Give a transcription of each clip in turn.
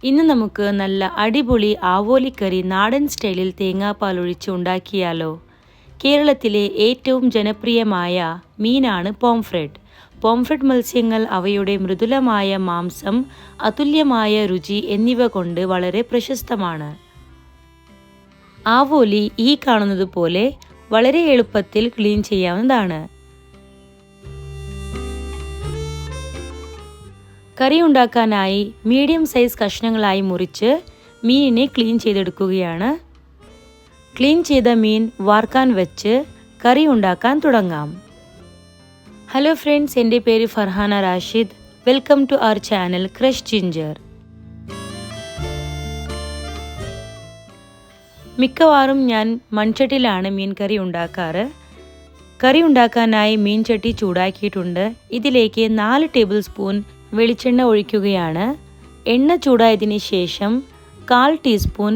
ഇന്ന് നമുക്ക് നല്ല അടിപൊളി ആവോലിക്കറി നാടൻ സ്റ്റൈലിൽ തേങ്ങാപ്പാൽ ഒഴിച്ച് ഉണ്ടാക്കിയാലോ. കേരളത്തിലെ ഏറ്റവും ജനപ്രിയമായ മീനാണ് പോംഫ്രെറ്റ്. പോംഫ്രെറ്റ് മത്സ്യങ്ങൾ അവയുടെ മൃദുലമായ മാംസം, അതുല്യമായ രുചി എന്നിവ കൊണ്ട് വളരെ പ്രശസ്തമാണ്. ആവോലി ഈ കാണുന്നത് പോലെ വളരെ എളുപ്പത്തിൽ ക്ലീൻ ചെയ്യാവുന്നതാണ്. കറി ഉണ്ടാക്കാനായി മീഡിയം സൈസ് കഷ്ണങ്ങളായി മുറിച്ച് മീനിനെ ക്ലീൻ ചെയ്തെടുക്കുകയാണ്. ക്ലീൻ ചെയ്ത മീൻ വാർക്കാൻ വെച്ച് കറി ഉണ്ടാക്കാൻ തുടങ്ങാം. ഹലോ ഫ്രണ്ട്സ്, എൻ്റെ പേര് Farhana Rashid. Welcome to our channel crush ginger. മിക്കവാറും ഞാൻ മൺചട്ടിയിലാണ് മീൻ കറി ഉണ്ടാക്കാറ്. കറി ഉണ്ടാക്കാനായി മീൻ ചട്ടി ചൂടാക്കിയിട്ടുണ്ട്. ഇതിലേക്ക് 4 ടേബിൾ സ്പൂൺ വെളിച്ചെണ്ണ ഒഴിക്കുകയാണ്. എണ്ണ ചൂടായതിന് ശേഷം 1/4 ടീസ്പൂൺ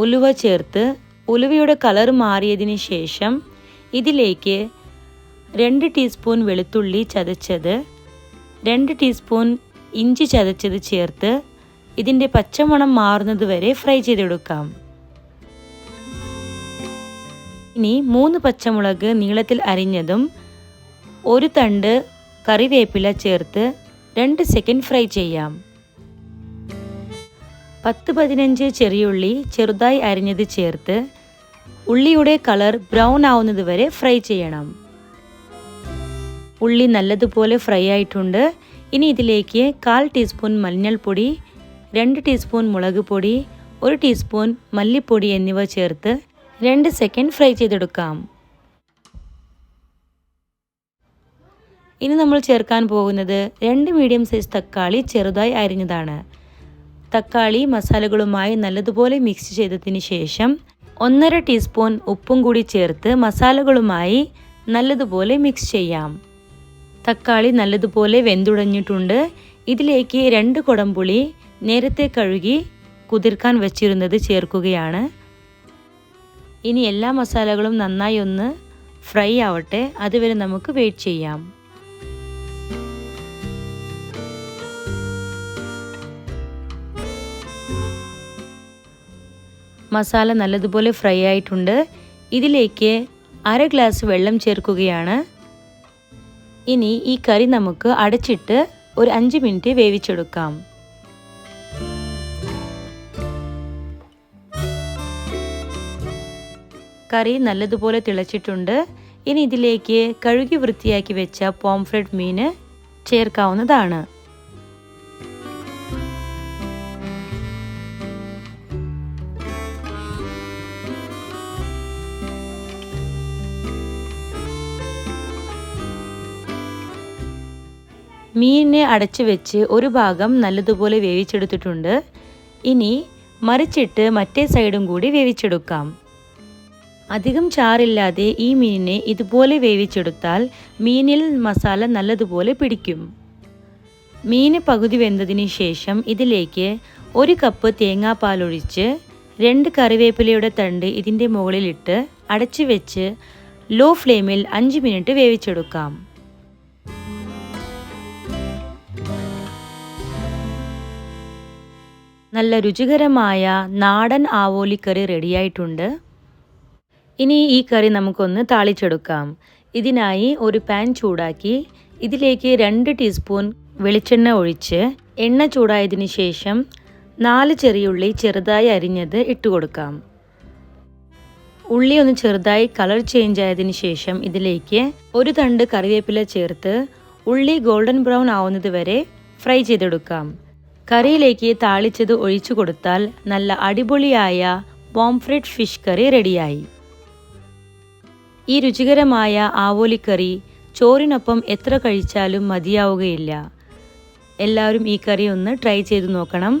ഉലുവ ചേർത്ത് ഉലുവയുടെ കളർ മാറിയതിന് ശേഷം ഇതിലേക്ക് 2 ടീസ്പൂൺ വെളുത്തുള്ളി ചതച്ചത്, 2 ടീസ്പൂൺ ഇഞ്ചി ചതച്ചത് ചേർത്ത് ഇതിൻ്റെ പച്ചമണം മാറുന്നത് വരെ ഫ്രൈ ചെയ്തെടുക്കാം. ഇനി 3 പച്ചമുളക് നീളത്തിൽ അരിഞ്ഞതും 1 തണ്ട് കറിവേപ്പില ചേർത്ത് 2 സെക്കൻഡ് ഫ്രൈ ചെയ്യാം. 10-15 ചെറിയുള്ളി ചെറുതായി അരിഞ്ഞത് ചേർത്ത് ഉള്ളിയുടെ കളർ ബ്രൗൺ ആവുന്നത് വരെ ഫ്രൈ ചെയ്യണം. ഉള്ളി നല്ലതുപോലെ ഫ്രൈ ആയിട്ടുണ്ട്. ഇനി ഇതിലേക്ക് 1/4 ടീസ്പൂൺ മഞ്ഞൾപ്പൊടി, 2 ടീസ്പൂൺ മുളക് പൊടി, 1 ടീസ്പൂൺ മല്ലിപ്പൊടി എന്നിവ ചേർത്ത് 2 സെക്കൻഡ് ഫ്രൈ ചെയ്തെടുക്കാം. ഇനി നമ്മൾ ചേർക്കാൻ പോകുന്നത് 2 മീഡിയം സൈസ് തക്കാളി ചെറുതായി അരിഞ്ഞതാണ്. തക്കാളി മസാലകളുമായി നല്ലതുപോലെ മിക്സ് ചെയ്തതിന് ശേഷം 1/2 ടീസ്പൂൺ ഉപ്പും കൂടി ചേർത്ത് മസാലകളുമായി നല്ലതുപോലെ മിക്സ് ചെയ്യാം. തക്കാളി നല്ലതുപോലെ വെന്തുടഞ്ഞിട്ടുണ്ട്. ഇതിലേക്ക് 2 കുടംപുളി നേരത്തെ കഴുകി കുതിർക്കാൻ വെച്ചിരുന്നത് ചേർക്കുകയാണ്. ഇനി എല്ലാ മസാലകളും നന്നായി ഒന്ന് ഫ്രൈ ആവട്ടെ, അതുവരെ നമുക്ക് വെയിറ്റ് ചെയ്യാം. മസാല നല്ലതുപോലെ ഫ്രൈ ആയിട്ടുണ്ട്. ഇതിലേക്ക് 1/2 ഗ്ലാസ് വെള്ളം ചേർക്കുകയാണ്. ഇനി ഈ കറി നമുക്ക് അടച്ചിട്ട് ഒരു 5 മിനിറ്റ് വേവിച്ചെടുക്കാം. കറി നല്ലതുപോലെ തിളച്ചിട്ടുണ്ട്. ഇനി ഇതിലേക്ക് കഴുകി വൃത്തിയാക്കി വെച്ച പോംഫ്രെറ്റ് മീൻ ചേർക്കാവുന്നതാണ്. മീനിനെ അടച്ചു വെച്ച് ഒരു ഭാഗം നല്ലതുപോലെ വേവിച്ചെടുത്തിട്ടുണ്ട്. ഇനി മറിച്ചിട്ട് മറ്റേ സൈഡും കൂടി വേവിച്ചെടുക്കാം. അധികം ചാറില്ലാതെ ഈ മീനിനെ ഇതുപോലെ വേവിച്ചെടുത്താൽ മീനിൽ മസാല നല്ലതുപോലെ പിടിക്കും. മീൻ പകുതി വെന്തതിന് ശേഷം ഇതിലേക്ക് 1 കപ്പ് തേങ്ങാപ്പാലൊഴിച്ച് 2 കറിവേപ്പിലയുടെ തണ്ട് ഇതിൻ്റെ മുകളിലിട്ട് അടച്ചു വെച്ച് ലോ ഫ്ലെയിമിൽ 5 മിനിറ്റ് വേവിച്ചെടുക്കാം. നല്ല രുചികരമായ നാടൻ ആവോലിക്കറി റെഡിയായിട്ടുണ്ട്. ഇനി ഈ കറി നമുക്കൊന്ന് താളിച്ചെടുക്കാം. ഇതിനായി ഒരു പാൻ ചൂടാക്കി ഇതിലേക്ക് 2 ടീസ്പൂൺ വെളിച്ചെണ്ണ ഒഴിച്ച് എണ്ണ ചൂടായതിന് ശേഷം 4 ചെറിയുള്ളി ചെറുതായി അരിഞ്ഞത് ഇട്ട് കൊടുക്കാം. ഉള്ളി ഒന്ന് ചെറുതായി കളർ ചേഞ്ച് ആയതിന് ശേഷം ഇതിലേക്ക് 1 തണ്ട് കറിവേപ്പില ചേർത്ത് ഉള്ളി ഗോൾഡൻ ബ്രൗൺ ആവുന്നത് വരെ ഫ്രൈ ചെയ്തെടുക്കാം. കറിയിലേക്ക് താളിച്ചത് ഒഴിച്ചു കൊടുത്താൽ നല്ല അടിപൊളിയായ പോംഫ്രെറ്റ് ഫിഷ് കറി റെഡിയായി. ഈ രുചികരമായ ആവോലിക്കറി ചോറിനൊപ്പം എത്ര കഴിച്ചാലും മതിയാവുകയില്ല. എല്ലാവരും ഈ കറി ഒന്ന് ട്രൈ ചെയ്തു നോക്കണം.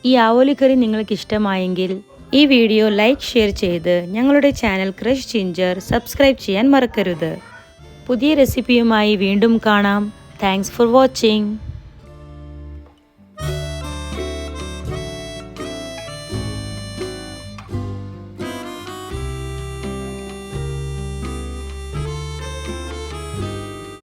ഈ ആവോലിക്കറി നിങ്ങൾക്ക് ഇഷ്ടമായെങ്കിൽ ഈ വീഡിയോ ലൈക്ക്, ഷെയർ ചെയ്ത് ഞങ്ങളുടെ ചാനൽ ക്രഷ് ജിഞ്ചർ സബ്സ്ക്രൈബ് ചെയ്യാൻ മറക്കരുത്. പുതിയ റെസിപ്പിയുമായി വീണ്ടും കാണാം. Thanks for watching.